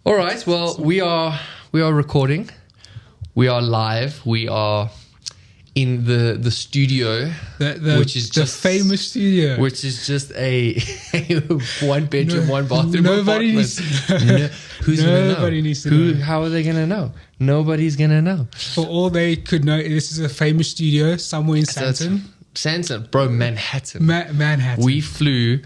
All right. Well, we are recording. We are live. We are in the studio, which is the famous studio, which is just a one bedroom, one bathroom nobody apartment. Who's nobody needs to know. How are they gonna know? Nobody's gonna know. For all they could know, this is a famous studio somewhere in Canton, bro, Manhattan. Manhattan. We flew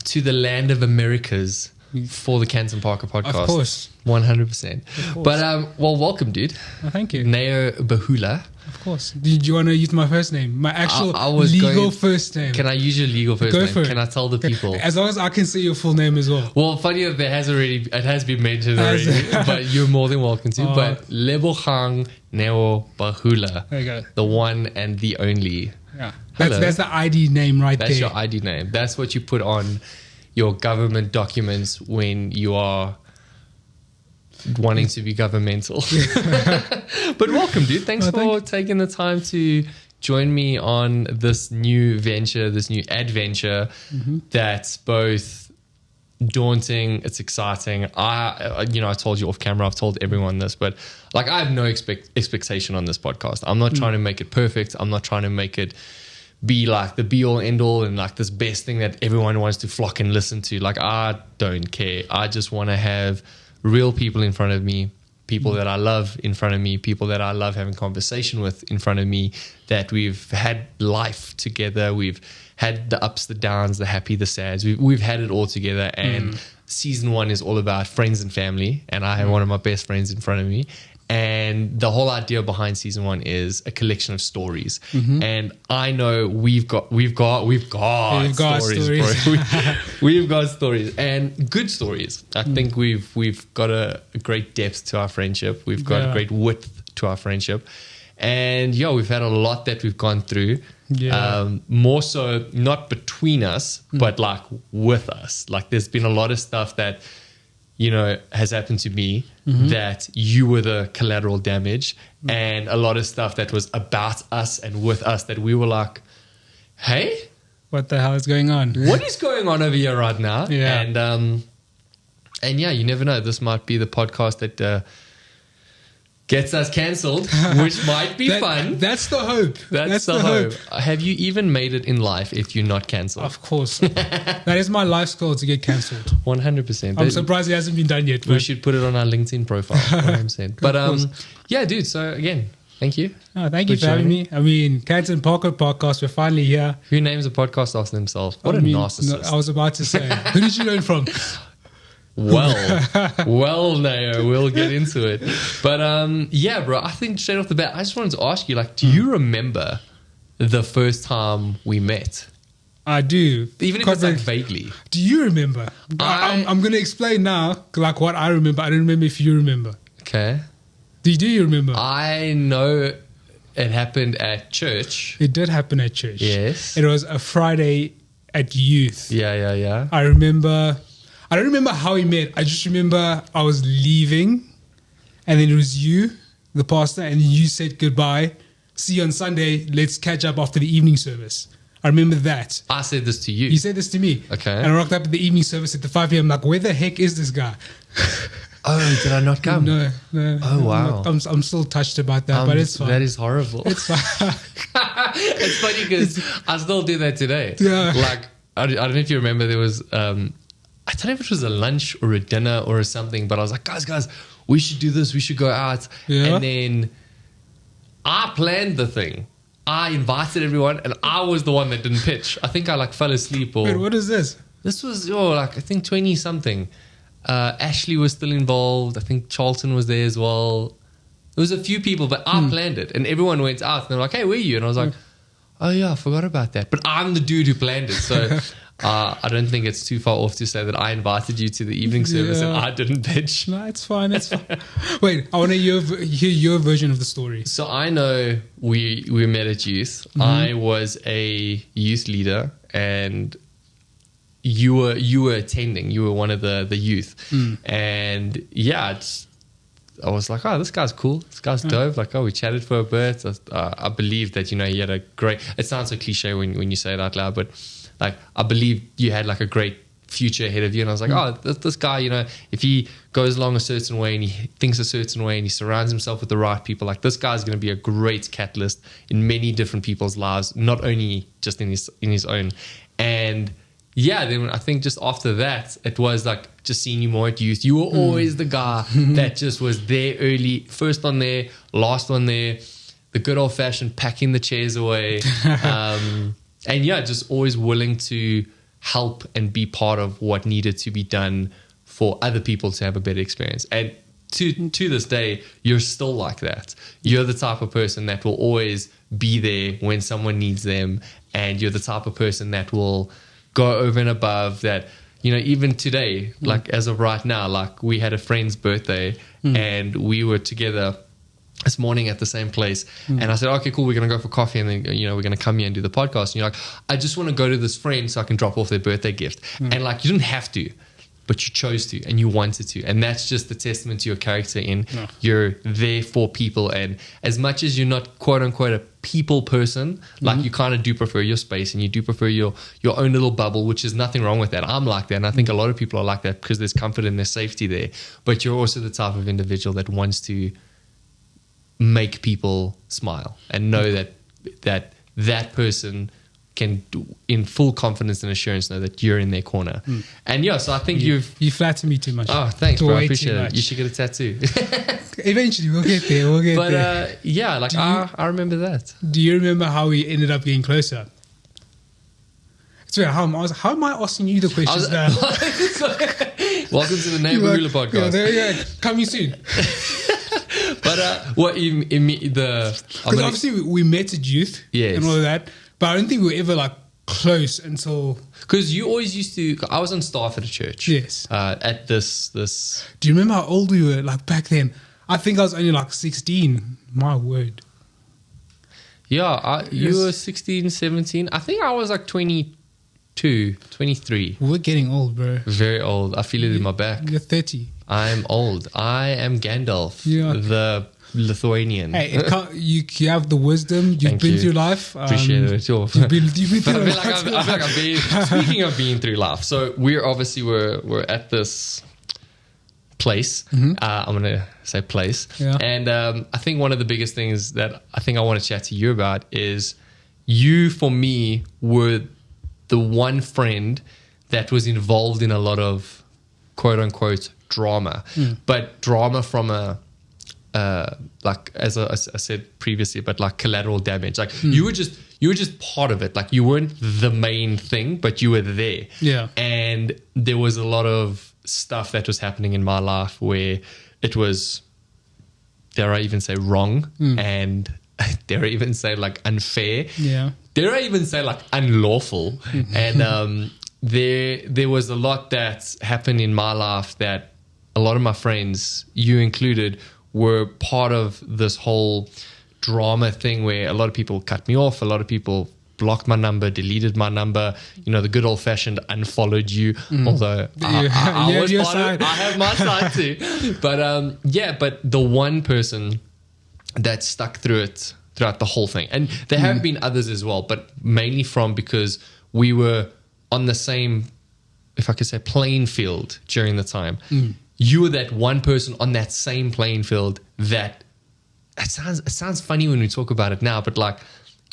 to the land of Americas for the Canton Parker podcast. Of course. 100%. But, well, welcome, dude. Oh, thank you. Neo Bahula. Of course. Did you want to use my first name? My actual legal first name. Can I use your legal first name? For it. Can I tell the people? As long as I can say your full name as well. Well, funny enough, it has been mentioned already, but you're more than welcome to. But Lebogang Neo Bahula. There you go. The one and the only. Yeah. That's the ID name right there. That's your ID name. That's what you put on your government documents when you are wanting to be governmental. But welcome, dude. Thanks for taking the time to join me on this new venture, this new adventure that's both daunting, it's exciting. I told you off camera, I've told everyone this, but like I have no expectation on this podcast. I'm not trying to make it perfect. I'm not trying to make it be like the be all end all and like this best thing that everyone wants to flock and listen to. Like I don't care. I just want to have real people in front of me, people that I love in front of me, people that I love having conversation with in front of me, that we've had life together. We've had the ups, the downs, the happy, the sads. We've had it all together. And season 1 is all about friends and family. And I have one of my best friends in front of me. And the whole idea behind season 1 is a collection of stories. And I know we've got stories. Bro. We've got stories and good stories. I think we've got a great depth to our friendship. We've got a great width to our friendship. And we've had a lot that we've gone through. More so not between us, but like with us. Like there's been a lot of stuff that has happened to me that you were the collateral damage, and a lot of stuff that was about us and with us that we were like, hey, what the hell is going on? What is going on over here right now? Yeah. And you never know. This might be the podcast that gets us cancelled, which might be fun. That's the hope. That's the hope. Have you even made it in life if you're not cancelled? Of course. That is my life goal, to get cancelled. 100%. I'm surprised it hasn't been done yet. We should put it on our LinkedIn profile. 100%. But dude, so again, thank you. Oh, thank you for having me. I mean, Canton Parker podcast, we're finally here. Who names a podcast after themselves? What a narcissist. I was about to say, who did you learn from? Well, Neo, we'll get into it. But bro, I think straight off the bat, I just wanted to ask you, like, do you remember the first time we met? I do. Even if it's like vaguely. Do you remember? I'm going to explain now, like what I remember. I don't remember if you remember. Okay. Do you remember? I know it happened at church. It did happen at church. Yes. It was a Friday at youth. Yeah. I don't remember how we met. I just remember I was leaving, and then it was you, the pastor, and you said goodbye. See you on Sunday. Let's catch up after the evening service. I remember that. I said this to you. You said this to me. Okay. And I rocked up at the evening service at the 5 p.m. like, where the heck is this guy? Oh, did I not come? No. Oh, wow. I'm still touched about that, but it's fine. That is horrible. It's fine. It's funny because I still do that today. Yeah. Like, I don't know if you remember, there was... I don't know if it was a lunch or a dinner or something, but I was like, guys, we should do this. We should go out. Yeah. And then I planned the thing. I invited everyone, and I was the one that didn't pitch. I think I fell asleep. Wait, what is this? This was I think 20 something. Ashley was still involved. I think Charlton was there as well. There was a few people, but I planned it, and everyone went out. And they're like, "Hey, where are you?" And I was like, "Oh yeah, I forgot about that." But I'm the dude who planned it, so. I don't think it's too far off to say that I invited you to the evening service and I didn't pitch. No, it's fine. Wait, I want to hear your version of the story. So I know we met at youth. I was a youth leader, and you were attending. You were one of the youth, and I was like, oh, this guy's cool. This guy's dope. Like, we chatted for a bit. I believe that he had a great. It sounds so cliche when you say it out loud, but. Like, I believe you had like a great future ahead of you. And I was like, this guy, if he goes along a certain way and he thinks a certain way and he surrounds himself with the right people, like this guy's going to be a great catalyst in many different people's lives, not only just in his own. And yeah, then I think just after that, it was like just seeing you more at youth. You were always the guy that just was there early, first one there, last one there, the good old fashioned packing the chairs away. And yeah, just always willing to help and be part of what needed to be done for other people to have a better experience. And to this day, you're still like that. You're the type of person that will always be there when someone needs them. And you're the type of person that will go over and above that. Even today, like as of right now, like we had a friend's birthday and we were together this morning at the same place. And I said, okay, cool, we're going to go for coffee. And then, we're going to come here and do the podcast. And you're like, I just want to go to this friend so I can drop off their birthday gift. And like, you didn't have to, but you chose to and you wanted to. And that's just a testament to your character you're there for people. And as much as you're not quote unquote a people person, like you kind of do prefer your space and you do prefer your own little bubble, which is nothing wrong with that. I'm like that. And I think a lot of people are like that because there's comfort and there's safety there. But you're also the type of individual that wants to make people smile and know that person can do, in full confidence and assurance, know that you're in their corner. And yeah, so I think you flatter me too much. Oh, thanks, bro. I appreciate it. You should get a tattoo. Eventually, we'll get there. But yeah, like I remember that. Do you remember how we ended up getting closer? It's weird. How am I asking you the questions now? Welcome to the Neighbor Ruler podcast. Yeah, there you go. Coming soon. But what you because obviously we met at youth and all of that, but I don't think we were ever like close until because you always used to. I was on staff at a church. Yes. At this. Do you remember how old we were like back then? I think I was only like 16. My word. Yeah, you were 16, 17. I think I was like 22, 23. We're getting old, bro. Very old. I feel it in my back. You're 30. I'm old. I am Gandalf, the Lithuanian. Hey, you have the wisdom. You've been through life. Appreciate it. You've been through life. Speaking of being through life, so we're at this place. I'm going to say place. Yeah. And I think one of the biggest things that I think I want to chat to you about is you, for me, were the one friend that was involved in a lot of quote unquote drama, but drama from a like as I said previously, but like collateral damage. Like you were just part of it. Like you weren't the main thing, but you were there. Yeah. And there was a lot of stuff that was happening in my life where it was, dare I even say, wrong, and dare I even say like unfair. Yeah. Dare I even say like unlawful. And there was a lot that happened in my life that a lot of my friends, you included, were part of this whole drama thing where a lot of people cut me off, a lot of people blocked my number, deleted my number, the good old fashioned unfollowed you, although I was part of it. I have my side too. But but the one person that stuck through it throughout the whole thing, and there have been others as well, but mainly because we were on the same, if I could say, playing field during the time. You were that one person on that same playing field that it sounds funny when we talk about it now, but like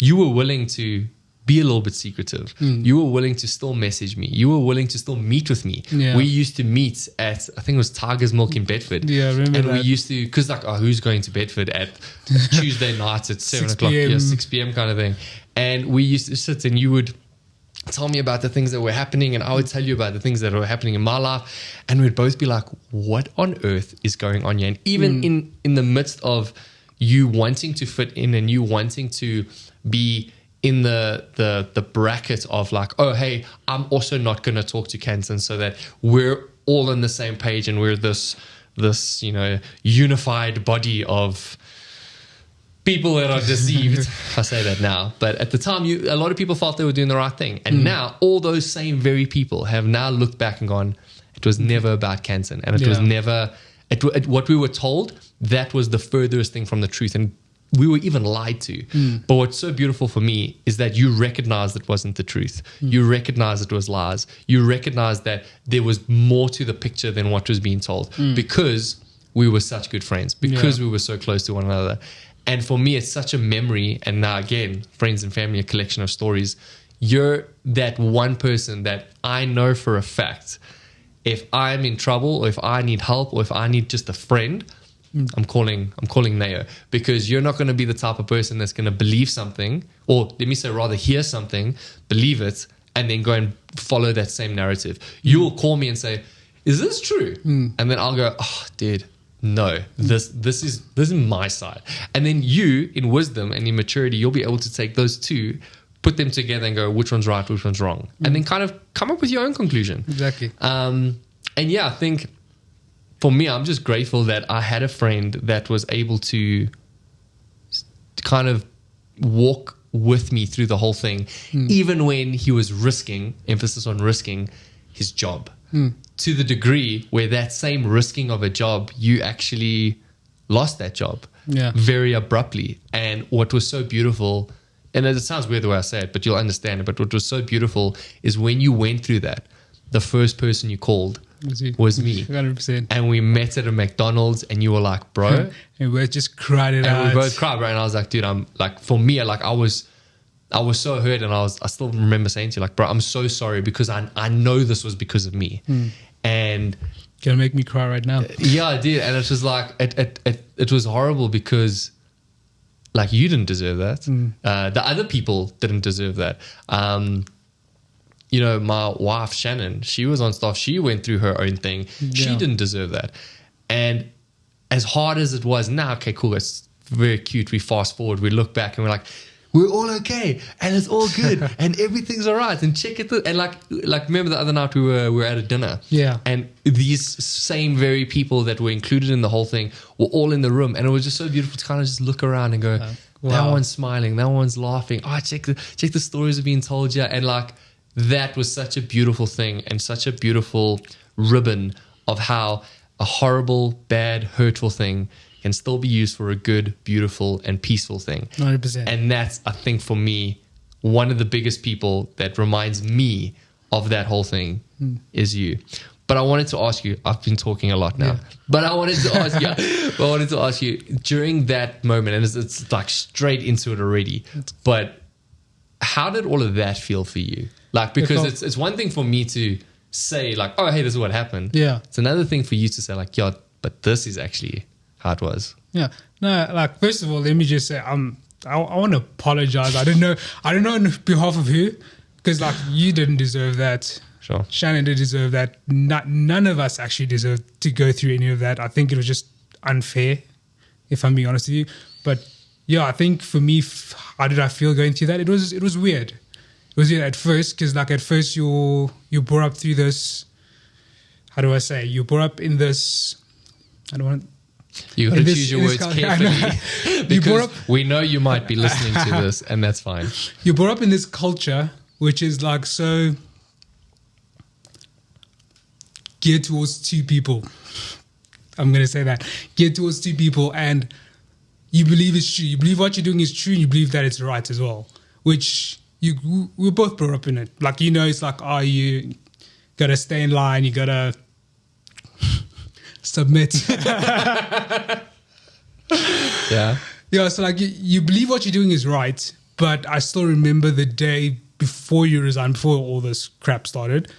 you were willing to be a little bit secretive. You were willing to still message me. You were willing to still meet with me. Yeah. We used to meet at, I think it was Tiger's Milk in Bedford. Yeah, I remember and that. we used to, because like, who's going to Bedford at Tuesday nights at 7 o'clock? Yeah, 6 p.m. kind of thing. And we used to sit and you would tell me about the things that were happening and I would tell you about the things that were happening in my life, and we'd both be like, what on earth is going on here? And even in the midst of you wanting to fit in and you wanting to be in the bracket of like, oh hey, I'm also not going to talk to Canton, so that we're all on the same page and we're this unified body of people that are deceived. I say that now, but at the time, a lot of people felt they were doing the right thing, and now all those same very people have now looked back and gone, it was never about Canton, and it was never what we were told. That was the furthest thing from the truth. And we were even lied to. But what's so beautiful for me is that you recognized it wasn't the truth. You recognized it was lies. You recognized that there was more to the picture than what was being told because we were such good friends, because we were so close to one another. And for me, it's such a memory. And now again, friends and family, a collection of stories. You're that one person that I know for a fact, if I'm in trouble or if I need help or if I need just a friend, I'm calling Neo, because you're not going to be the type of person that's going to believe something, or let me say rather hear something, believe it, and then go and follow that same narrative. You will call me and say, is this true? And then I'll go, oh, dude, no, this is my side. And then you, in wisdom and in maturity, you'll be able to take those two, put them together and go, which one's right, which one's wrong, and then kind of come up with your own conclusion. Exactly. And yeah, I think for me, I'm just grateful that I had a friend that was able to kind of walk with me through the whole thing, even when he was risking, emphasis on risking, his job. To the degree where that same risking of a job, you actually lost that job very abruptly. And what was so beautiful, and it sounds weird the way I say it, but you'll understand it, but what was so beautiful is when you went through that, the first person you called was me. 100%. And we met at a McDonald's and you were like, bro. And we just cried it out. And we both cried, bro. And I was like, dude, I'm like, for me, like I was so hurt, and I still remember saying to you, like, bro, I'm so sorry because I know this was because of me. And gonna make me cry right now. Yeah, I did. And it was like, it was horrible because like you didn't deserve that. The other people didn't deserve that. You know, my wife, Shannon, she was on staff. She went through her own thing. She didn't deserve that. And as hard as it was, now, okay, cool, it's very cute. We fast forward, we look back and we're like, we're all okay and it's all good and everything's all right. And check it. And like remember the other night we were at a dinner. Yeah. And these same very people that were included in the whole thing were all in the room. And it was just so beautiful to kind of just look around and go, that one's smiling, that one's laughing. Oh, check the stories are being told you. And like, that was such a beautiful thing and such a beautiful ribbon of how a horrible, bad, hurtful thing can still be used for a good, beautiful, and peaceful thing. 100%. And that's, I think, for me, one of the biggest people that reminds me of that whole thing is you. But I wanted to ask you, I've been talking a lot now, but I wanted to ask you during that moment, and it's like straight into it already, but how did all of that feel for you? Like, because it's one thing for me to say like, oh, hey, this is what happened. Yeah. It's another thing for you to say like, yeah, but this is actually how it was. Yeah. No, like, first of all, let me just say, I want to apologize. I don't know on behalf of who, because like you didn't deserve that. Sure. Shannon didn't deserve that. None of us actually deserved to go through any of that. I think it was just unfair, if I'm being honest with you. But yeah, I think for me, how did I feel going through that? It was weird. It was weird at first, because like at first you brought up through this, how do I say? You brought up in this, I don't want. You got to choose your words carefully because we know you might be listening to this, and that's fine. You brought up in this culture, which is like so geared towards two people. I'm going to say that. Geared towards two people, and you believe it's true. You believe what you're doing is true, and you believe that it's right as well, which we both brought up in it. Like, you know, it's like, oh, you got to stay in line, you got to submit. Yeah. Yeah, so like you believe what you're doing is right, but I still remember the day before you resigned, before all this crap started.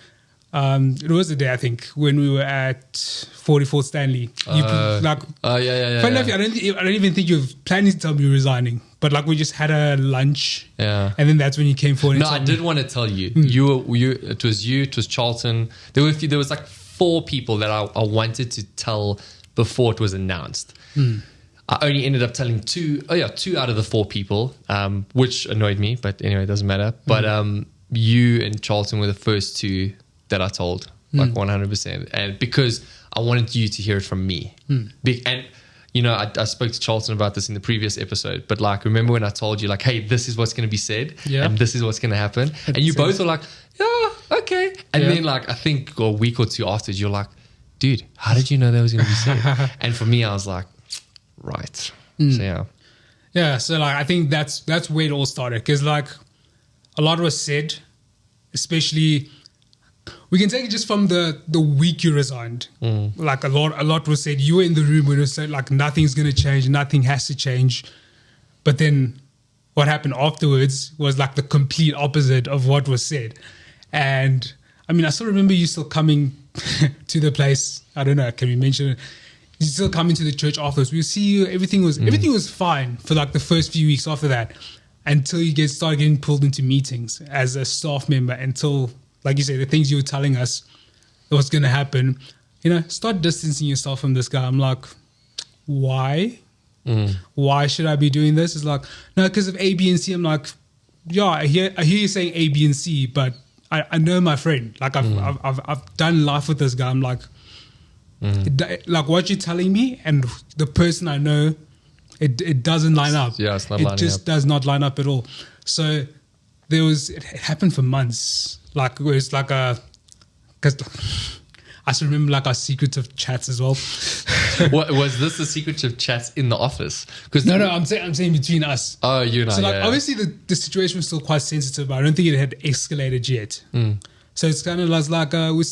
It was the day, I think, when we were at 44 Stanley. Yeah. Funny enough, I don't even think you were planning to tell me you were resigning, but like we just had a lunch. Yeah. And then that's when you came forward. No, I did want to tell you. It was Charlton. There was like 4 people that I wanted to tell before it was announced. I only ended up telling 2 out of the 4 people, which annoyed me, but anyway, it doesn't matter. But you and Charlton were the first 2 that I told, like 100%. And because I wanted you to hear it from me. And, you know, I spoke to Charlton about this in the previous episode, but like, remember when I told you like, hey, this is what's going to be said and this is what's going to happen. And you both were like, yeah, okay. And then like, I think a week or 2 afterwards, you're like, dude, how did you know that was going to be said? And for me, I was like, right. So yeah. Yeah, so like I think that's where it all started, because like a lot was said, especially we can take it just from the week you resigned. Like a lot was said. You were in the room when it was said like nothing's gonna change, nothing has to change. But then what happened afterwards was like the complete opposite of what was said. And I mean, I still remember you still coming to the place. I don't know, can we mention it? You still coming to the church afterwards. We see you. Everything was fine for like the first few weeks after that, until you start getting pulled into meetings as a staff member. Until, like you say, the things you were telling us what's going to happen. You know, start distancing yourself from this guy. I'm like, why? Why should I be doing this? It's like, no, because of A, B, and C. I'm like, yeah, I hear you saying A, B, and C, but I know my friend. Like I've done life with this guy. I'm like. Like what you're telling me and the person I know, it doesn't line up. Yeah, it's not lining up. It just does not line up at all. So it happened for months. Like it was like because I still remember like our secretive chats as well. What was this? The secretive chats in the office? Because no, I'm saying between us. Oh, you know. So like obviously the situation was still quite sensitive, but I don't think it had escalated yet. So it's kind of like we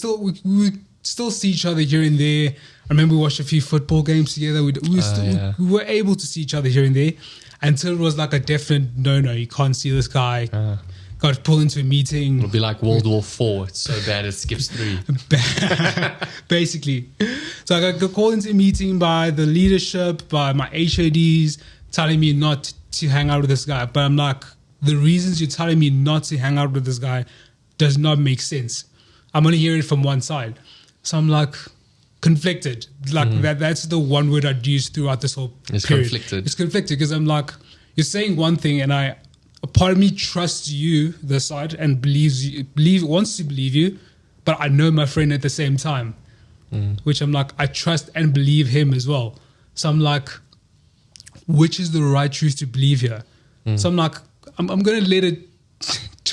still see each other here and there. I remember we watched a few football games together. We were able to see each other here and there until it was like a definite no, you can't see this guy. Got pulled into a meeting. It'll be like World War IV. It's so bad it skips 3. Basically. So I got called into a meeting by the leadership, by my HODs, telling me not to hang out with this guy. But I'm like, the reasons you're telling me not to hang out with this guy does not make sense. I'm only hearing it from one side. So I'm like conflicted. Like that's the one word I'd use throughout this whole period. It's conflicted because I'm like, you're saying one thing and a part of me trusts you, this side, and wants to believe you, but I know my friend at the same time, which I'm like, I trust and believe him as well. So I'm like, which is the right truth to believe here? So I'm like, I'm going to let it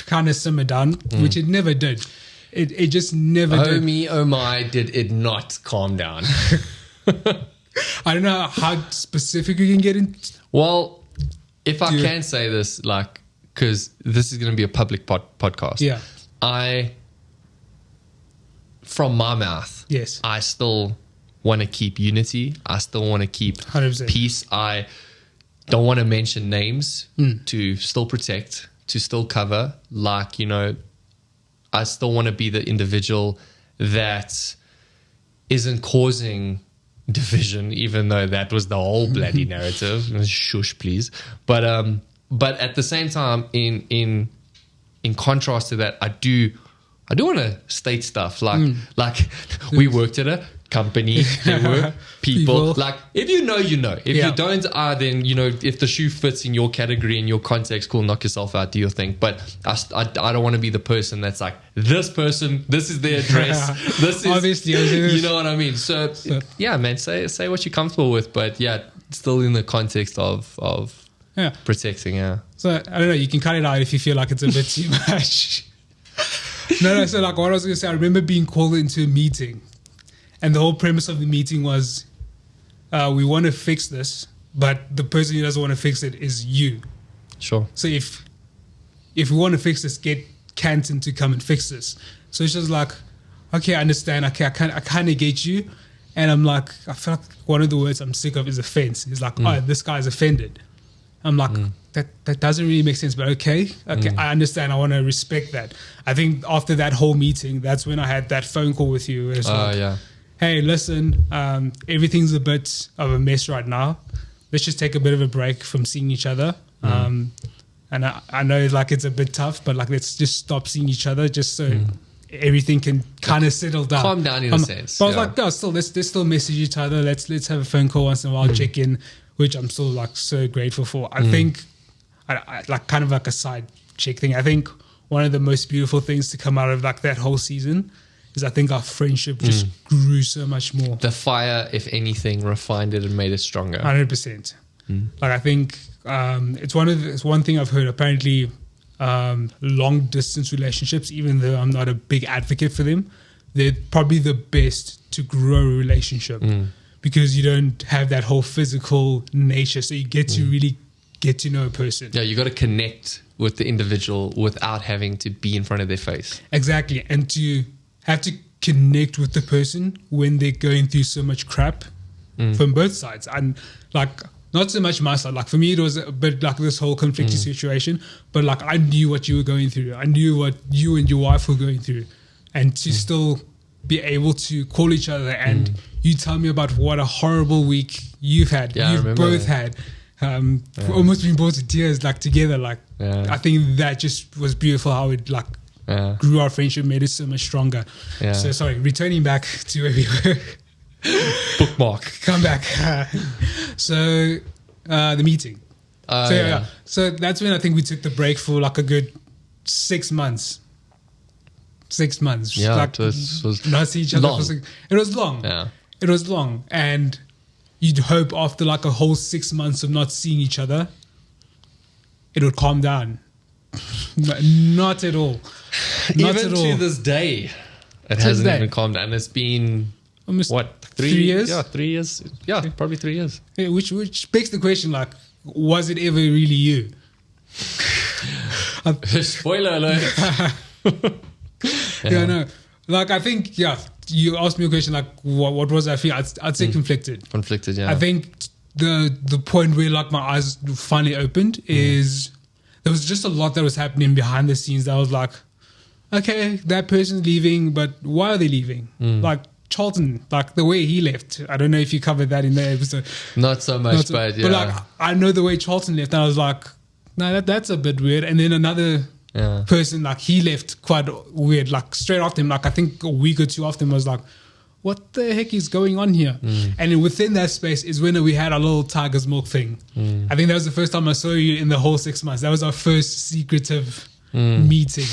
kind of simmer down, which it never did. It just never did. Oh me, oh my, did it not calm down. I don't know how specific you can get in. Well, if I can say this, like, because this is going to be a public podcast. Yeah. From my mouth, yes, I still want to keep unity. I still want to keep 100%. Peace. I don't want to mention names to still protect, to still cover. Like, you know, I still want to be the individual that isn't causing division, even though that was the whole bloody narrative. Shush, please. But at the same time, in contrast to that, I do want to state stuff like we worked at a company, there were people. Like, if you know, you know. If you don't, then, you know, if the shoe fits in your category, in your context, cool, knock yourself out, do your thing. But I don't want to be the person that's like, this person, this is their address, this is, obviously, you know what I mean? So yeah, man, say what you're comfortable with, but yeah, still in the context of protecting, So I don't know, you can cut it out if you feel like it's a bit too much. No, so like what I was going to say, I remember being called into a meeting. And the whole premise of the meeting was, we want to fix this, but the person who doesn't want to fix it is you. Sure. So if we want to fix this, get Canton to come and fix this. So it's just like, okay, I understand. Okay, I kind of get you. And I'm like, I feel like one of the words I'm sick of is offense. It's like, oh, this guy's offended. I'm like, that doesn't really make sense, but okay, I understand. I want to respect that. I think after that whole meeting, that's when I had that phone call with you. Yeah. Hey, listen, everything's a bit of a mess right now. Let's just take a bit of a break from seeing each other. And I know like it's a bit tough, but like let's just stop seeing each other just so everything can kind of settle down. Calm down in a sense. But I was like, no, let's still message each other. Let's have a phone call once in a while, check in, which I'm still like so grateful for. I think I like kind of like a side check thing. I think one of the most beautiful things to come out of like that whole season is I think our friendship just grew so much more. The fire, if anything, refined it and made it stronger. 100%. Like I think it's one thing I've heard. Apparently, long distance relationships, even though I'm not a big advocate for them, they're probably the best to grow a relationship because you don't have that whole physical nature. So you get to really get to know a person. Yeah, you got to connect with the individual without having to be in front of their face. Exactly. And to have to connect with the person when they're going through so much crap from both sides. And like, not so much my side. Like for me, it was a bit like this whole conflicty situation. But like, I knew what you were going through. I knew what you and your wife were going through. And to still be able to call each other and you tell me about what a horrible week you've had. Yeah, you've both had. Almost been brought to tears, like together. Like I think that just was beautiful how it like grew our friendship, made it so much stronger. Yeah. So sorry, returning back to where we were. Bookmark. Come back. So the meeting. So that's when I think we took the break for like a good 6 months. 6 months. Yeah, like, it was not see each other. long. It was long. Yeah. It was long. And you'd hope after like a whole 6 months of not seeing each other, it would calm down. Not at all. Not even at all. to this day, it hasn't even calmed down. It's been almost what, 3 years? Yeah, 3 years. Yeah, probably 3 years. Yeah, which begs the question, like, was it ever really you? Spoiler alert. Yeah, no. Like, I think, you asked me a question, like, what was I feeling? I'd say conflicted. Conflicted, yeah. I think the point where, like, my eyes finally opened is there was just a lot that was happening behind the scenes that I was like, okay, that person's leaving, but why are they leaving? Like, Charlton, like, the way he left. I don't know if you covered that in the episode. Not so much, but yeah. But, like, I know the way Charlton left, and I was like, no, that's a bit weird. And then another person, like, he left quite weird, like straight after him, like I think a week or two after him, was like, what the heck is going on here? And then within that space is when we had our little Tiger's Milk thing. I think that was the first time I saw you in the whole 6 months. That was our first secretive meeting.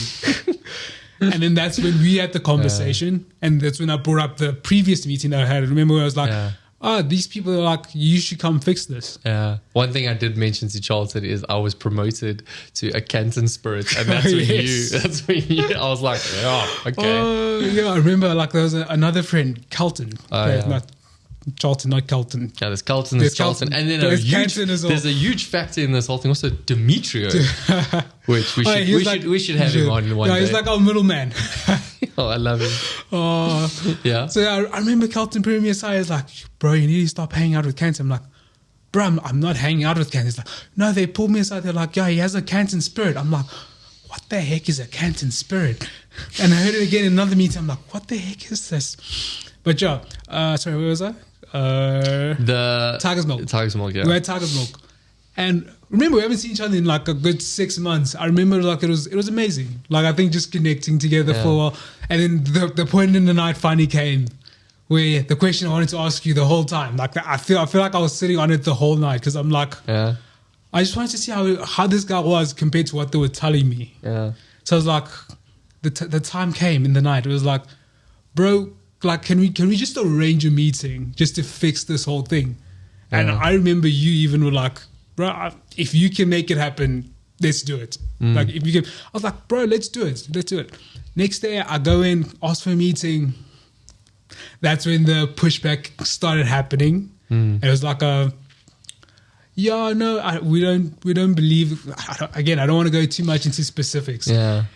And then that's when we had the conversation, and that's when I brought up the previous meeting that I had. I remember where I was like, these people are like, you should come fix this. Yeah. One thing I did mention to Charlton is I was promoted to a Canton Spirit, and that's when I was like, okay. Oh, yeah, I remember, like, there was another friend, Canton. Not Charlton, not Canton. Yeah, there's Canton, there's Charlton, and then there's a huge factor in this whole thing also, Demetrio, which we should have him on one day. He's like our middleman. Oh, I love him. Yeah. So I remember Canton putting me aside. He's like, bro, you need to stop hanging out with Canton. I'm like, bro, I'm not hanging out with Canton. He's like, no, they pulled me aside. They're like, yeah, he has a Canton Spirit. I'm like, what the heck is a Canton Spirit? And I heard it again in another meeting. I'm like, what the heck is this? But sorry, where was I? The Tiger's Milk. Tiger's Milk, yeah. We had Tiger's Milk. And remember, we haven't seen each other in like a good 6 months. I remember, like, it was amazing. Like, I think just connecting together for a while. And then the point in the night finally came where the question I wanted to ask you the whole time, like, I feel like I was sitting on it the whole night, because I'm like, I just wanted to see how this guy was compared to what they were telling me. Yeah. So I was like, the time came in the night. It was like, bro, like, can we just arrange a meeting just to fix this whole thing? And I remember you even were like, bro, if you can make it happen, let's do it. Like, if you can, I was like, bro, let's do it. Next day, I go in, ask for a meeting. That's when the pushback started happening. It was like we don't believe. I don't want to go too much into specifics. Yeah.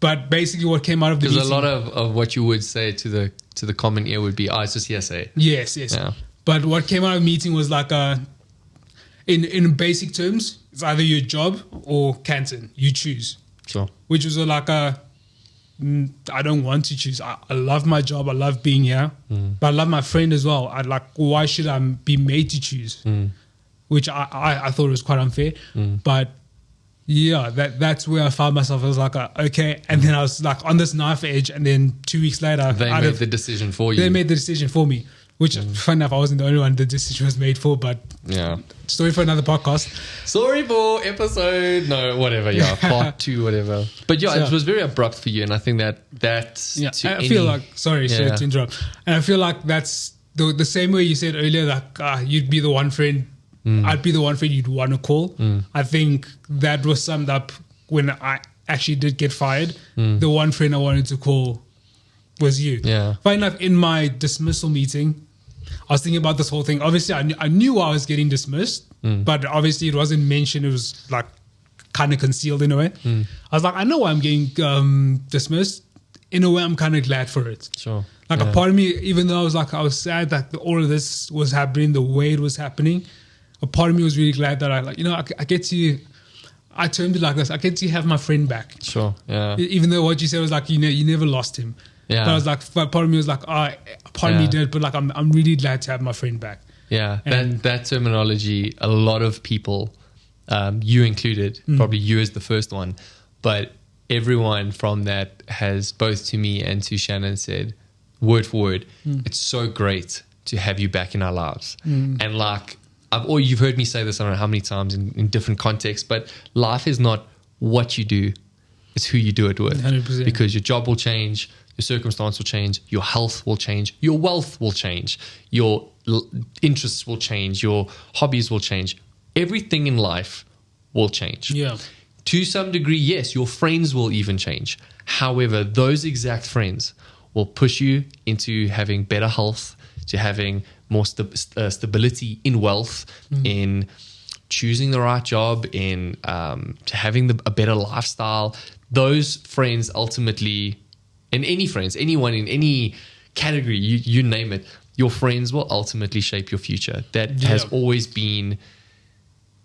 But basically, what came out of the meeting, because a lot of what you would say to the common ear would be, it's just hearsay. Yes. Yeah. But what came out of the meeting was like in basic terms, it's either your job or Canton. You choose. Sure. Which was like I don't want to choose. I love my job. I love being here. But I love my friend as well. Why should I be made to choose? Which I thought was quite unfair. But yeah, that's where I found myself. I was like, okay. And then I was like on this knife edge. And then 2 weeks later, they made the decision for you. They made the decision for me. Which, fun enough, I wasn't the only one the decision was made for, but story for another podcast. Sorry for episode, part 2, whatever. But it was very abrupt for you, and I think feel like, sorry to interrupt, and I feel like that's the same way you said earlier, like you'd be the one friend, I'd be the one friend you'd want to call. I think that was summed up when I actually did get fired. The one friend I wanted to call was you. Yeah. Funny enough, in my dismissal meeting, I was thinking about this whole thing. Obviously, I knew I was getting dismissed, but obviously it wasn't mentioned. It was like kind of concealed in a way. I was like, I know why I'm getting dismissed. In a way, I'm kind of glad for it. Sure. Like a part of me, even though I was sad that all of this was happening the way it was happening, a part of me was really glad that I get to, I termed it like this, I get to have my friend back. Sure, yeah. Even though what you said was like, you never lost him. Yeah. But I was like, part of me was like, part of me did, but like, I'm really glad to have my friend back. Yeah, that terminology, a lot of people, you included, probably you as the first one, but everyone from that has both to me and to Shannon said, word for word, it's so great to have you back in our lives. And like, you've heard me say this, I don't know how many times in different contexts, but life is not what you do, it's who you do it with. 100%. Because your job will change, your circumstance will change, your health will change, your wealth will change, your interests will change, your hobbies will change. Everything in life will change. Yeah. To some degree, yes, your friends will even change. However, those exact friends will push you into having better health, to having more stability in wealth, in choosing the right job, in to having a better lifestyle. Those friends ultimately, and any friends, anyone in any category, you name it, your friends will ultimately shape your future. That has always been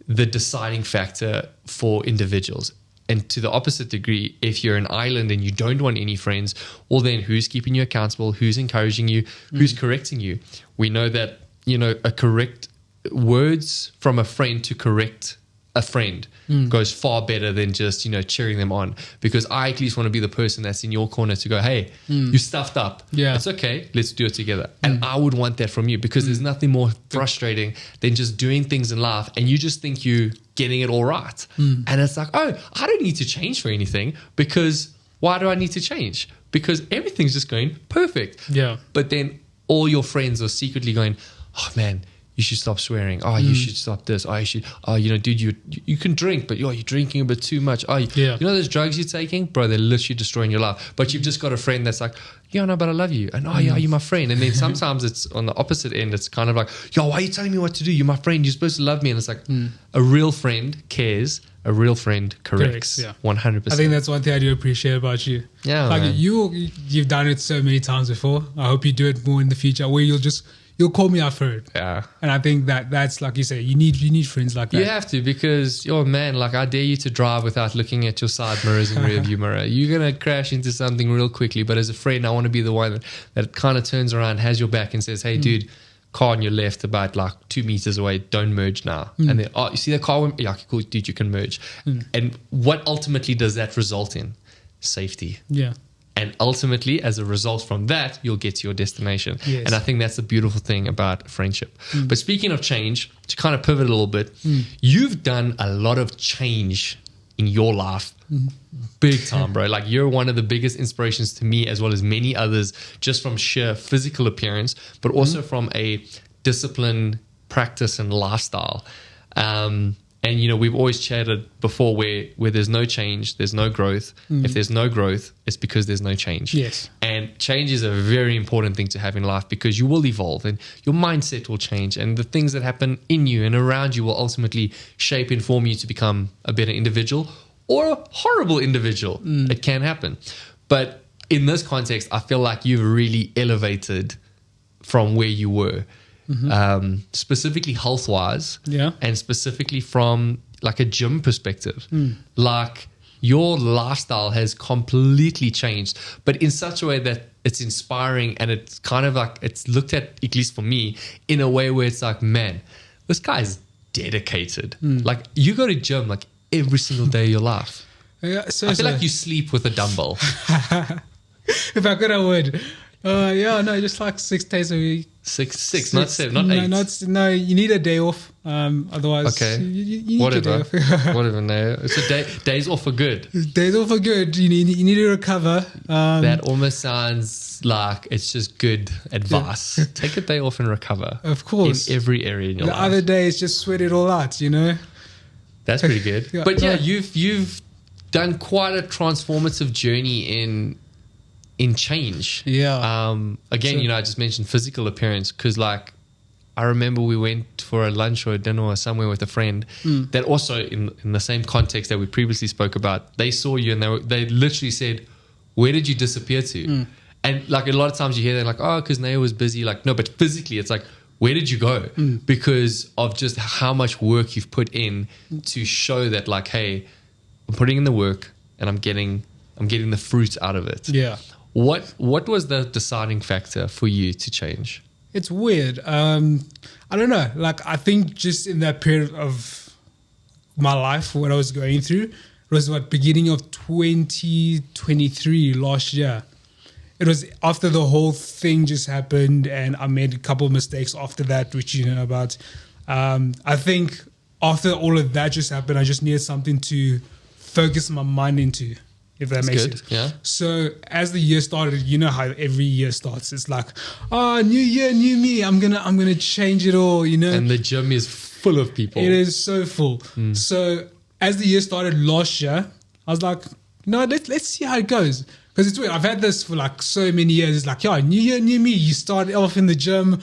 the deciding factor for individuals. And to the opposite degree, if you're an island and you don't want any friends, well then who's keeping you accountable? Who's encouraging you? Who's correcting you? We know that, a correct words from a friend to correct a friend goes far better than just, cheering them on. Because I at least want to be the person that's in your corner to go, hey, you stuffed up. Yeah. It's okay. Let's do it together. And I would want that from you because there's nothing more frustrating than just doing things in life and you just think you're getting it all right. And it's like, oh, I don't need to change for anything because why do I need to change? Because everything's just going perfect. Yeah. But then all your friends are secretly going, oh man, you should stop swearing. Oh, you should stop this. Oh, you should. Oh, dude, you can drink, but you're drinking a bit too much. Oh, you know those drugs you're taking, bro? They're literally destroying your life. But you've just got a friend that's like, yeah, no, but I love you, and you're my friend. And then sometimes it's on the opposite end. It's kind of like, yo, why are you telling me what to do? You're my friend. You're supposed to love me. And it's like a real friend cares. A real friend corrects. Yeah, 100%. I think that's one thing I do appreciate about you. Yeah, like man. You've done it so many times before. I hope you do it more in the future, where you'll call me out for it. Yeah. And I think that's like you say, you need friends like that. You have to, because man, like I dare you to drive without looking at your side mirrors and rear view mirror. You're going to crash into something real quickly. But as a friend, I want to be the one that kind of turns around, has your back and says, hey, dude, car on your left about like 2 meters away, don't merge now. And then, you see that car? Yeah, cool, dude, you can merge. And what ultimately does that result in? Safety. Yeah. And ultimately, as a result from that, you'll get to your destination. Yes. And I think that's the beautiful thing about friendship. But speaking of change, to kind of pivot a little bit, you've done a lot of change in your life. Big time, bro. Like you're one of the biggest inspirations to me as well as many others, just from sheer physical appearance, but also from a discipline, practice, and lifestyle. And, we've always chatted before where there's no change, there's no growth. If there's no growth, it's because there's no change. Yes. And change is a very important thing to have in life because you will evolve and your mindset will change. And the things that happen in you and around you will ultimately shape and form you to become a better individual or a horrible individual. It can happen. But in this context, I feel like you've really elevated from where you were. Specifically health-wise, and specifically from like a gym perspective. Like your lifestyle has completely changed, but in such a way that it's inspiring and it's kind of like it's looked at least for me, in a way where it's like, man, this guy's dedicated. Like you go to gym like every single day of your life. Yeah, I feel like you sleep with a dumbbell. If I could, I would. Just like 6 days a week. Six, not 7, not 8. No, you need a day off. Otherwise, okay, you need whatever, a day off. whatever. No, so days off are good. Days off are good. You need to recover. That almost sounds like it's just good advice. Yeah. Take a day off and recover. Of course, in every area in your life. The other days, just sweat it all out. That's pretty good. But you've done quite a transformative journey in change. Yeah. Again, I just mentioned physical appearance because like I remember we went for a lunch or a dinner or somewhere with a friend that also in the same context that we previously spoke about, they saw you and they literally said, where did you disappear to? And like a lot of times you hear that like, oh, because Naya was busy. Like, no, but physically it's like, where did you go? Because of just how much work you've put in to show that like, hey, I'm putting in the work and I'm getting the fruit out of it. Yeah. What was the deciding factor for you to change? It's weird. I don't know. Like, I think just in that period of my life, what I was going through, it was beginning of 2023 last year. It was after the whole thing just happened and I made a couple of mistakes after that, which you know about. I think after all of that just happened, I just needed something to focus my mind into, if that makes sense. Yeah. So as the year started, you know how every year starts. It's like, oh, new year, new me. I'm gonna change it all, you know. And the gym is full of people. It is so full. So as the year started last year, I was like, no, let's see how it goes. Because it's weird. I've had this for like so many years. It's like, yeah, new year, new me. You start off in the gym.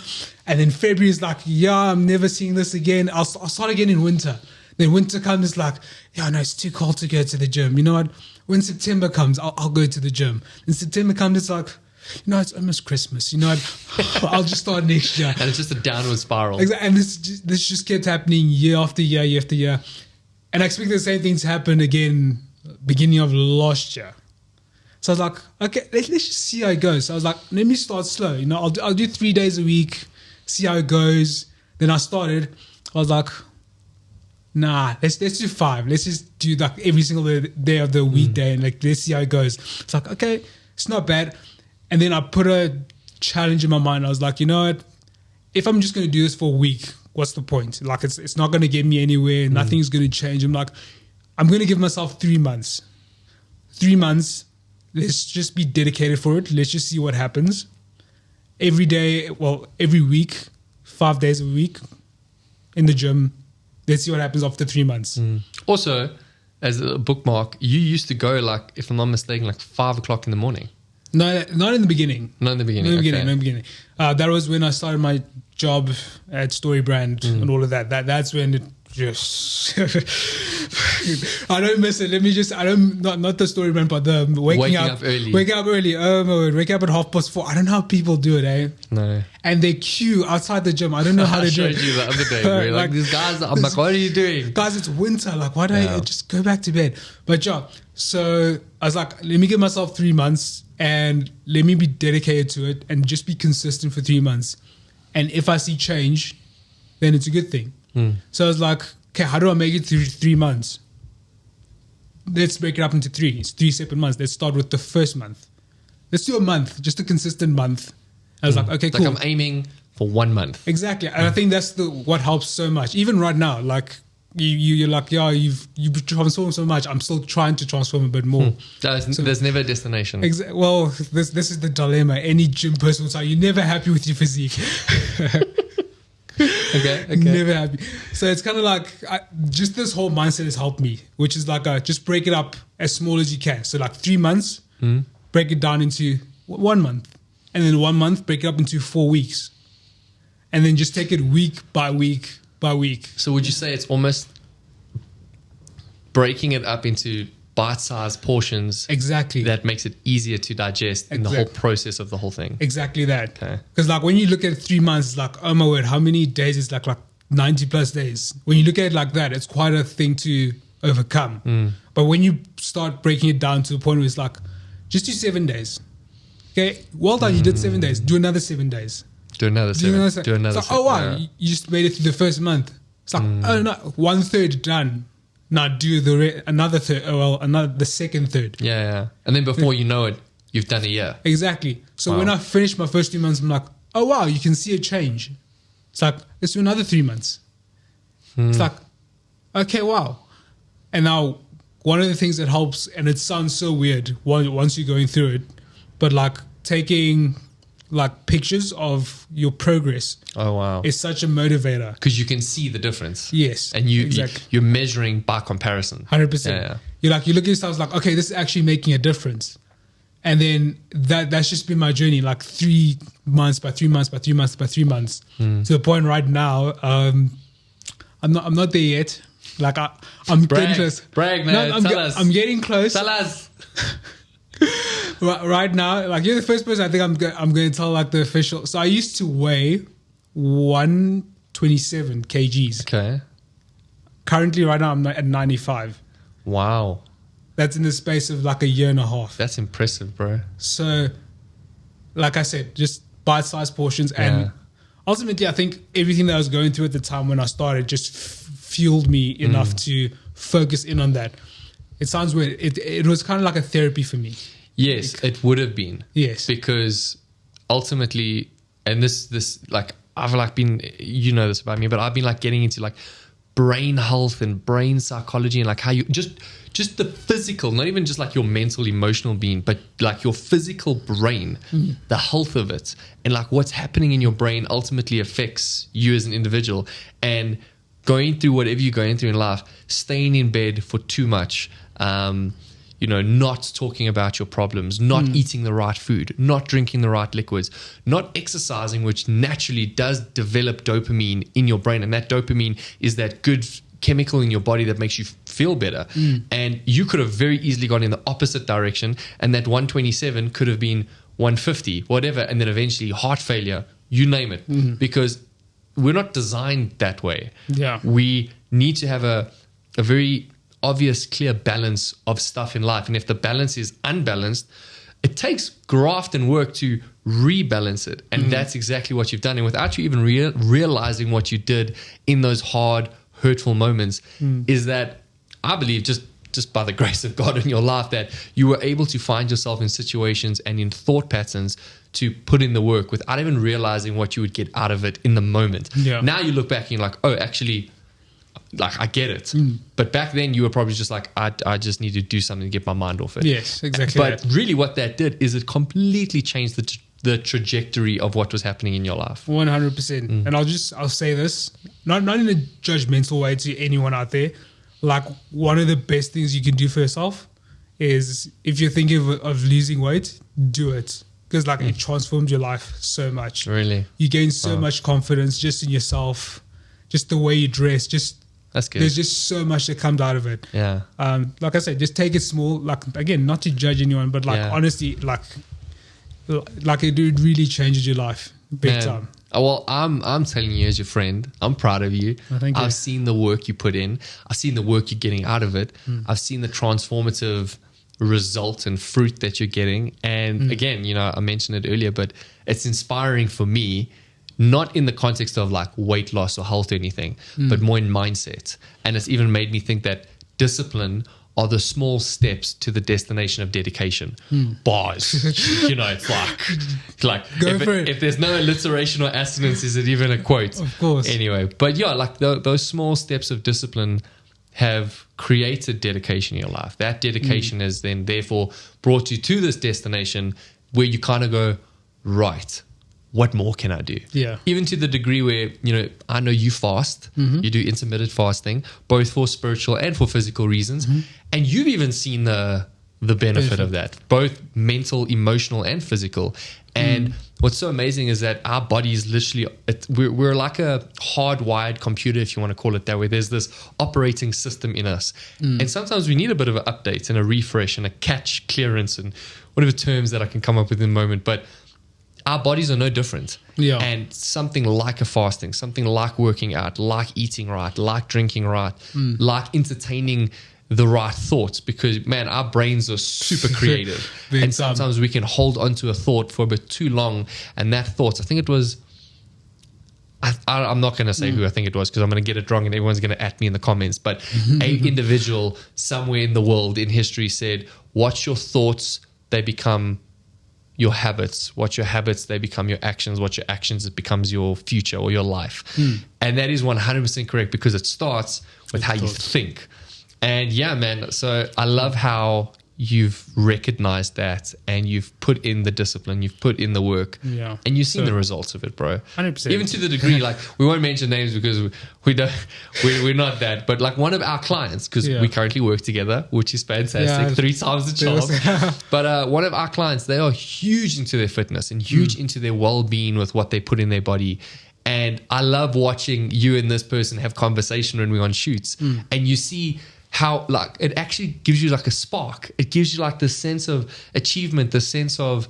And then February is like, yeah, I'm never seeing this again. I'll start again in winter. Then winter comes, it's like, yeah, no, it's too cold to go to the gym. You know what? When September comes, I'll go to the gym. And September comes, it's like, you know, it's almost Christmas. You know what? I'll just start next year. And it's just a downward spiral. Exactly. And this just kept happening year after year, year after year. And I expect the same thing to happen again beginning of last year. So I was like, okay, let's just see how it goes. So I was like, let me start slow. You know, I'll do 3 days a week, see how it goes. Then I started. I was like, nah, let's do 5. Let's just do like every single day of the weekday and like let's see how it goes. It's like, okay, it's not bad. And then I put a challenge in my mind. I was like, you know what? If I'm just going to do this for a week, what's the point? Like it's not going to get me anywhere. Nothing's going to change. I'm like, I'm going to give myself 3 months. 3 months. Let's just be dedicated for it. Let's just see what happens. Every day, well, every week, 5 days a week in the gym. Let's see what happens after 3 months. Also, as a bookmark, you used to go like, if I'm not mistaken, like 5 o'clock in the morning. No, not in the beginning. Not in the beginning. Not in the beginning. That was when I started my job at Story Brand and all of that. That's when it just I don't miss it. Not the Story Brand, but the waking up early. Wake up early. Oh my word. Wake up at 4:30. I don't know how people do it, eh? No. And they queue outside the gym. I don't know how they do it. I showed you the other day, bro. Like these guys, I'm like, what are you doing? Guys, it's winter. Like, why don't I just go back to bed? But yeah, so I was like, let me give myself 3 months and let me be dedicated to it and just be consistent for 3 months. And if I see change, then it's a good thing. So I was like, okay, how do I make it through 3 months? Let's break it up into 3. It's 3 separate months. Let's start with the first month. Let's do a month, just a consistent month. I was like, okay, cool. Like I'm aiming for 1 month. Exactly. And I think that's what helps so much. Even right now, like you're like, yeah, you've transformed so much. I'm still trying to transform a bit more. There's never a destination. Well, this is the dilemma. Any gym person will say, you're never happy with your physique. Okay. Never happy. So it's kind of like just this whole mindset has helped me, which is like just break it up as small as you can. So like 3 months, break it down into 1 month. And then 1 month, break it up into 4 weeks. And then just take it week by week by week. So would you say it's almost breaking it up into bite-sized portions? Exactly. That makes it easier to digest in the whole process of the whole thing. Exactly that. Okay. Because like when you look at 3 months, it's like, oh my word, how many days is like 90 plus days? When you look at it like that, it's quite a thing to overcome. But when you start breaking it down to the point where it's like, just do 7 days. Okay, well done, you did 7 days. Do another 7 days. Do another 7. Do another 7. Like, oh wow, you just made it through the first month. It's like, oh no, 1/3 done. Now do another third. Oh well, the second third. Yeah. And then before you know it, you've done a year. Exactly. So when I finished my first 3 months, I'm like, oh wow, you can see a change. It's like, let's do another 3 months. It's like, okay, wow. And now one of the things that helps, and it sounds so weird once you're going through it, but like taking like pictures of your progress. Oh wow. Is such a motivator. Because you can see the difference. Yes. And you're measuring by comparison. 100%. Yeah. You look at yourself like, okay, this is actually making a difference. And then that's just been my journey, like 3 months by 3 months by 3 months by 3 months, to the point right now. I'm not there yet. Like I'm getting close. Brag, man. Tell us. I'm getting close. Tell us. Right now, like, you're the first person I think I'm going to tell, like, the official. So I used to weigh 127 kgs. Okay. Currently, right now, I'm at 95. Wow. That's in the space of like a year and a half. That's impressive, bro. So, like I said, just bite-sized portions. And ultimately, I think everything that I was going through at the time when I started just fueled me enough to focus in on that. It sounds weird. It was kind of like a therapy for me. Yes, it would have been. Yes. Because ultimately, and this like, I've like been, you know this about me, but I've been like getting into like brain health and brain psychology and like how you just the physical, not even just like your mental, emotional being, but like your physical brain, the health of it, and like what's happening in your brain ultimately affects you as an individual. And going through whatever you're going through in life, staying in bed for too much, not talking about your problems, not eating the right food, not drinking the right liquids, not exercising, which naturally does develop dopamine in your brain. And that dopamine is that good chemical in your body that makes you feel better. And you could have very easily gone in the opposite direction, and that 127 could have been 150, whatever, and then eventually heart failure, you name it, because we're not designed that way. Yeah. We need to have a very obvious, clear balance of stuff in life. And if the balance is unbalanced, it takes graft and work to rebalance it. And that's exactly what you've done. And without you even realizing what you did in those hard, hurtful moments, is that I believe just by the grace of God in your life, that you were able to find yourself in situations and in thought patterns to put in the work without even realizing what you would get out of it in the moment. Yeah. Now you look back and you're like, oh, actually, like, I get it. But back then you were probably just like, I just need to do something to get my mind off it. Yes, exactly. But really what that did is it completely changed the trajectory of what was happening in your life. 100%. And I'll say this, not in a judgmental way to anyone out there. Like, one of the best things you can do for yourself is, if you're thinking of losing weight, do it. Because like it transformed your life so much. Really? You gain so much confidence just in yourself, just the way you dress, that's good. There's just so much that comes out of it. Yeah. Like I said, just take it small. Like, again, not to judge anyone, but like honestly, like it really changes your life big time. Well, I'm telling you as your friend, I'm proud of you. Oh, thank you. I've seen the work you put in. I've seen the work you're getting out of it. I've seen the transformative result and fruit that you're getting. And again, I mentioned it earlier, but it's inspiring for me, not in the context of like weight loss or health or anything, but more in mindset. And it's even made me think that discipline are the small steps to the destination of dedication. Bars. It's like if there's no alliteration or assonance, is it even a quote? Of course. Anyway, but yeah, like those small steps of discipline have created dedication in your life. That dedication has then therefore brought you to this destination where you kind of go, right, what more can I do? Yeah. Even to the degree where, I know you fast, you do intermittent fasting, both for spiritual and for physical reasons. And you've even seen the benefit of that, both mental, emotional, and physical. And what's so amazing is that our body is literally, we're like a hardwired computer, if you want to call it that way. There's this operating system in us. And sometimes we need a bit of an update and a refresh and a catch clearance and whatever terms that I can come up with in a moment. But our bodies are no different. Yeah. And something like a fasting, something like working out, like eating right, like drinking right, like entertaining the right thoughts, because man, our brains are super creative. And sometimes we can hold onto a thought for a bit too long. And that thought, I think it was, I'm not going to say who I think it was, because I'm going to get it wrong and everyone's going to at me in the comments. But a individual somewhere in the world in history said, watch your thoughts, they become your habits. Watch your habits, they become your actions. Watch your actions, it becomes your future or your life. And that is 100% correct, because it starts with how you think. And yeah, man, so I love how you've recognized that and you've put in the discipline, you've put in the work, and you've seen the results of it, bro. 100%. Even to the degree, like, we won't mention names because we're not that, but like one of our clients, because we currently work together, which is fantastic, 3 times the charm. But one of our clients, they are huge into their fitness and huge into their well-being with what they put in their body. And I love watching you and this person have conversation when we're on shoots, and you see how, like, it actually gives you like a spark. It gives you like the sense of achievement, the sense of,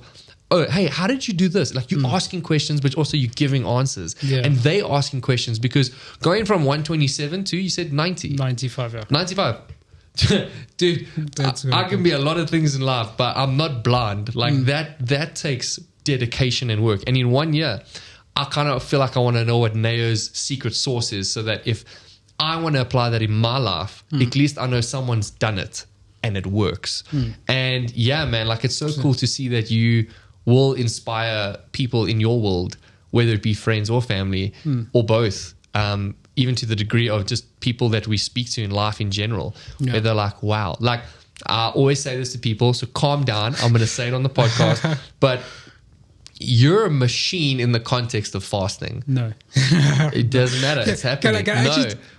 oh, hey, how did you do this? Like, you're asking questions, but also you're giving answers. Yeah. And they asking questions, because going from 127 to, you said 90. 95, yeah. 95. Dude, I can be a lot of things in life, but I'm not blind. Like, that takes dedication and work. And in 1 year, I kind of feel like I want to know what Neo's secret sauce is, so that if I want to apply that in my life, at least I know someone's done it and it works. And yeah, man, like, it's so cool to see that you will inspire people in your world, whether it be friends or family or both, even to the degree of just people that we speak to in life in general, where they're like, wow. Like, I always say this to people, so calm down. I'm going to say it on the podcast, but you're a machine in the context of fasting. No. It doesn't matter. It's happening.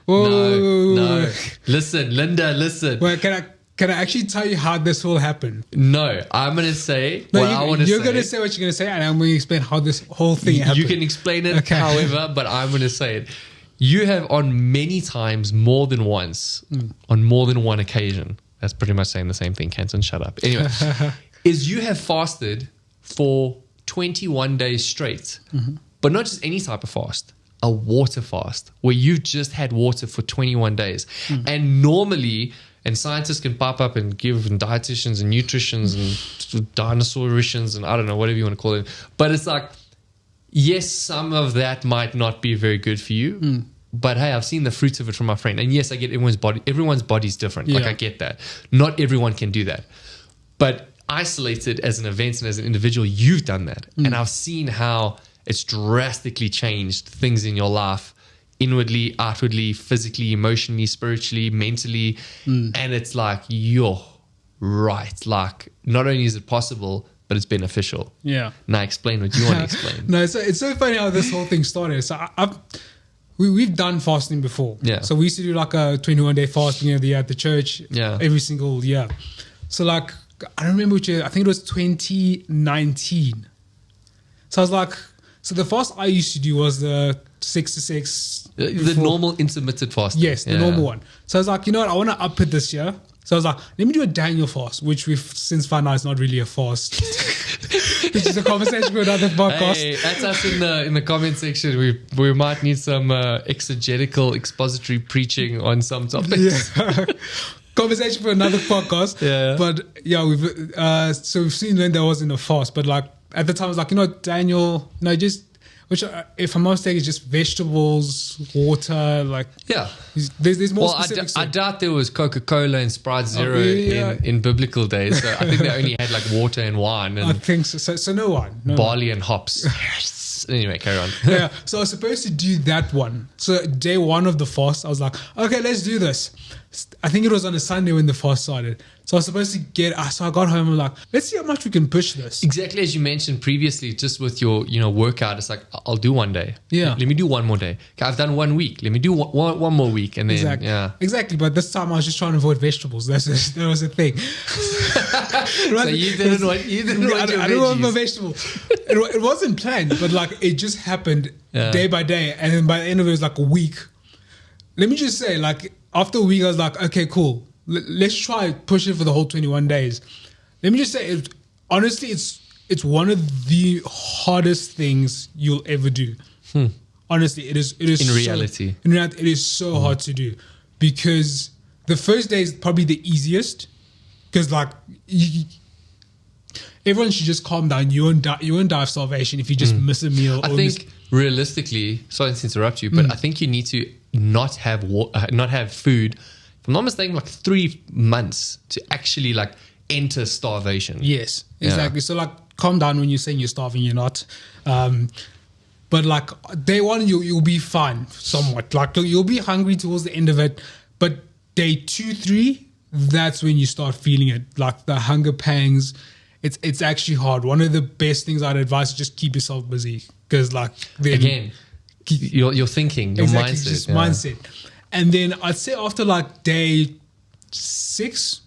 No. Listen, Linda, listen. Well, can I actually tell you how this will happen? No. I'm going to say what I want to say. You're going to say what you're going to say, and I'm going to explain how this whole thing happened. You can explain it however, but I'm going to say it. You have on many times, more than once, on more than one occasion, that's pretty much saying the same thing, Canton, shut up. Anyway, is you have fasted for 21 days straight, but not just any type of fast, a water fast where you've just had water for 21 days. And normally, and scientists can pop up and give, and dietitians and nutritionians and dinosauricians and I don't know, whatever you want to call it. But it's like, yes, some of that might not be very good for you. But hey, I've seen the fruits of it from my friend. And yes, I get everyone's body's different. Like, I get that. Not everyone can do that. But isolated as an event and as an individual, you've done that. And I've seen how it's drastically changed things in your life, inwardly, outwardly, physically, emotionally, spiritually, mentally. And it's like, you're right. Like, not only is it possible, but it's beneficial. Yeah. Now explain what you want to explain. No, it's so funny how this whole thing started. So we've done fasting before. Yeah. So we used to do like a 21-day fasting every year at the church. Yeah. Every single year. So like, I don't remember which year. I think it was 2019. So I was like, so the fast I used to do was the 6 to 6. The normal intermittent fasting. Yes, the normal one. So I was like, you know what? I want to up it this year. So I was like, let me do a Daniel fast, which we've since found out is not really a fast. Which is a conversation for another podcast. Hey, that's us in the comment section. We might need some exegetical, expository preaching on some topics. Yeah. Conversation for another podcast. Yeah. But yeah, we've seen when there wasn't a fast, but like at the time I was like, you know, Daniel, no, just, which if I'm not mistaken, is just vegetables, water, like there's more specific. I doubt there was Coca-Cola and Sprite Zero in biblical days. So I think they only had like water and wine and I think so. So no wine, barley and hops. Yes. Anyway, carry on. Yeah. So I was supposed to do that one. So day one of the fast, I was like, okay, let's do this. I think it was on a Sunday when the fast started. So I was supposed to so I got home and I'm like, let's see how much we can push this. Exactly as you mentioned previously, just with your, workout, it's like, I'll do one day. Yeah. Let me do one more day. Okay, I've done 1 week. Let me do one more week. And then, Exactly. But this time I was just trying to avoid vegetables. That was the thing. So you didn't want your veggies. I didn't want my vegetables. It wasn't planned, but like it just happened day by day. And then by the end of it was like a week. Let me just say, like, after a week, I was like, okay, cool. Let's try push it for the whole 21 days. Let me just say, honestly, it's one of the hardest things you'll ever do. Honestly, it is. In reality, it is so hard to do because the first day is probably the easiest because like everyone should just calm down. You won't die of starvation if you just miss a meal. I think realistically, sorry to interrupt you, but I think you need to not have food. If I'm not mistaken, like 3 months to actually like enter starvation. Yes, exactly. So like, calm down when you're saying you're starving. You're not. But like day one, you'll be fine somewhat. Like you'll be hungry towards the end of it. But day 2, 3, that's when you start feeling it, like the hunger pangs. It's actually hard. One of the best things I'd advise is just keep yourself busy, because like then Again, your thinking, your exactly, mindset. just mindset. And then I'd say after like day 6,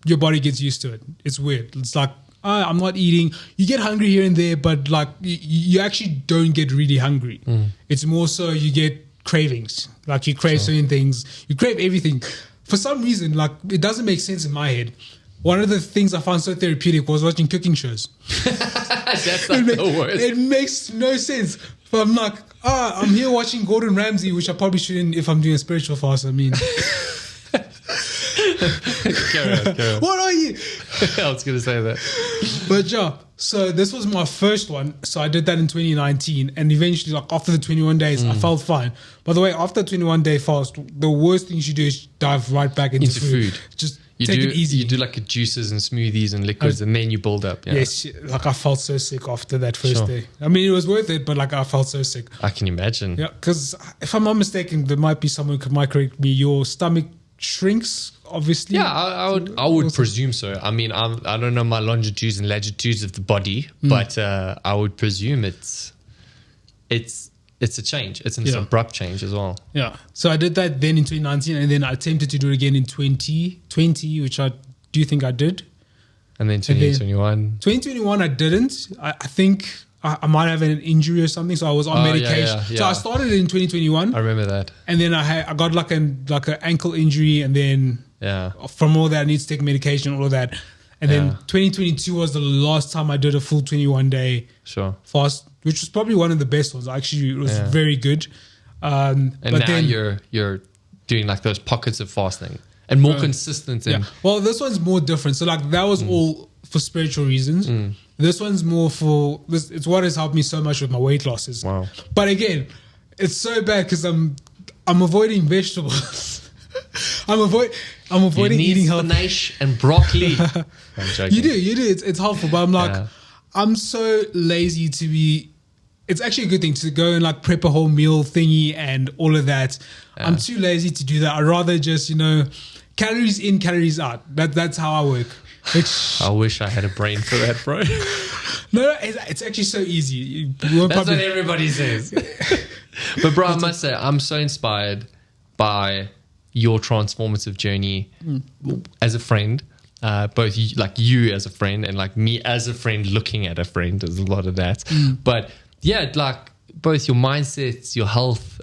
your body gets used to it. It's weird. It's like, I'm not eating. You get hungry here and there, but like you actually don't get really hungry. It's more so you get cravings. Like you crave certain things. You crave everything. For some reason, like it doesn't make sense in my head. One of the things I found so therapeutic was watching cooking shows. That's like the worst. It makes no sense. But I'm like, I'm here watching Gordon Ramsay, which I probably shouldn't if I'm doing a spiritual fast. I mean, carry on. what are you? I was going to say that. But yeah, so this was my first one. So I did that in 2019. And eventually, like after the 21 days, I felt fine. By the way, after a 21-day fast, the worst thing you should do is dive right back into food. Just take it easy. You do like juices and smoothies and liquids, and then you build up. Yeah. Yes, like I felt so sick after that first day. I mean, it was worth it, but like I felt so sick. I can imagine. Yeah, because if I'm not mistaken, there might be someone who might correct me. Your stomach shrinks, obviously. Yeah, I would presume so. I mean, I don't know my longitudes and latitudes of the body, but I would presume it's a change. It's an abrupt change as well. Yeah. So I did that then in 2019, and then I attempted to do it again in 2020, which I do think I did. And then 2021. 2021, I didn't. I think I might have an injury or something, so I was on medication. Yeah. So I started it in 2021. I remember that. And then I got like an ankle injury, and then from all that, I need to take medication, all of that. And then 2022 was the last time I did a full 21-day fast, which was probably one of the best ones. Actually, it was very good. And but now then, you're doing like those pockets of fasting and more consistent. Well, this one's more different. So like that was all for spiritual reasons. This one's more for this. It's what has helped me so much with my weight losses. Wow. But again, it's so bad because I'm avoiding vegetables. I'm avoiding eating healthy. Spinach and broccoli. I'm joking. You do. It's helpful, but I'm like, I'm so lazy to be. It's actually a good thing to go and like prep a whole meal thingy and all of that. I'm too lazy to do that. I'd rather just calories in, calories out. That's how I work. I wish I had a brain for that, bro. No, it's actually so easy. That's what everybody says. But bro, I must say, I'm so inspired by your transformative journey as a friend. Both you as a friend and like me as a friend looking at a friend. There's a lot of that. But yeah, like both your mindsets, your health,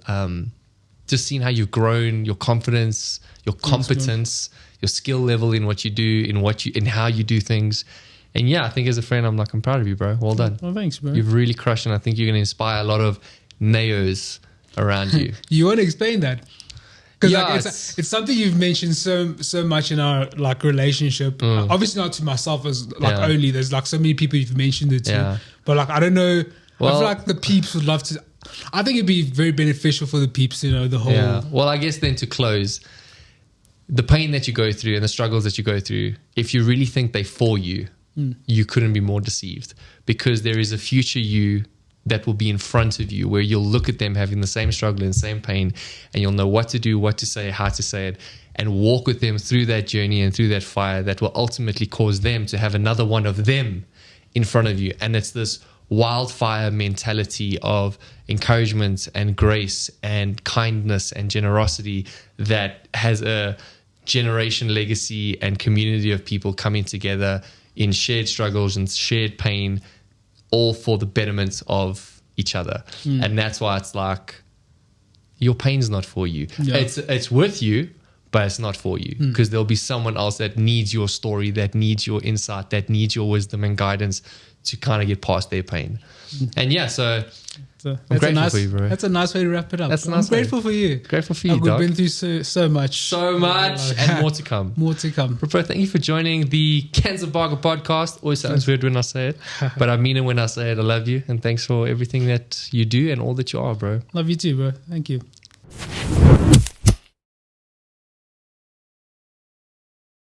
just seeing how you've grown, your confidence, your competence, your skill level in what you do, in how you do things. And yeah, I think as a friend, I'm proud of you, bro. Well done. Well, thanks, bro. You've really crushed, and I think you're going to inspire a lot of Neos around you. You want to explain that? Because it's something you've mentioned so much in our like relationship. Obviously not to myself as like only. There's like so many people you've mentioned it to. But like I don't know. I feel like the peeps would love to. I think it'd be very beneficial for the peeps. The whole. Yeah. Well, I guess then to close, the pain that you go through and the struggles that you go through, if you really think they for you, you couldn't be more deceived, because there is a future you that will be in front of you where you'll look at them having the same struggle and the same pain, and you'll know what to do, what to say, how to say it, and walk with them through that journey and through that fire that will ultimately cause them to have another one of them in front of you. And it's this wildfire mentality of encouragement and grace and kindness and generosity that has a generation legacy and community of people coming together in shared struggles and shared pain, all for the betterment of each other. And that's why it's like, your pain's not for you. It's with you, but it's not for you, because there'll be someone else that needs your story, that needs your insight, that needs your wisdom and guidance to kind of get past their pain. And yeah, so I'm grateful for you, bro. That's a nice way to wrap it up. I'm grateful for you. Grateful for you, We've been through so much. And more to come. More to come. Bro, thank you for joining the Cancer podcast. Always sounds weird when I say it, but I mean it when I say it. I love you, and thanks for everything that you do and all that you are, bro. Love you too, bro. Thank you.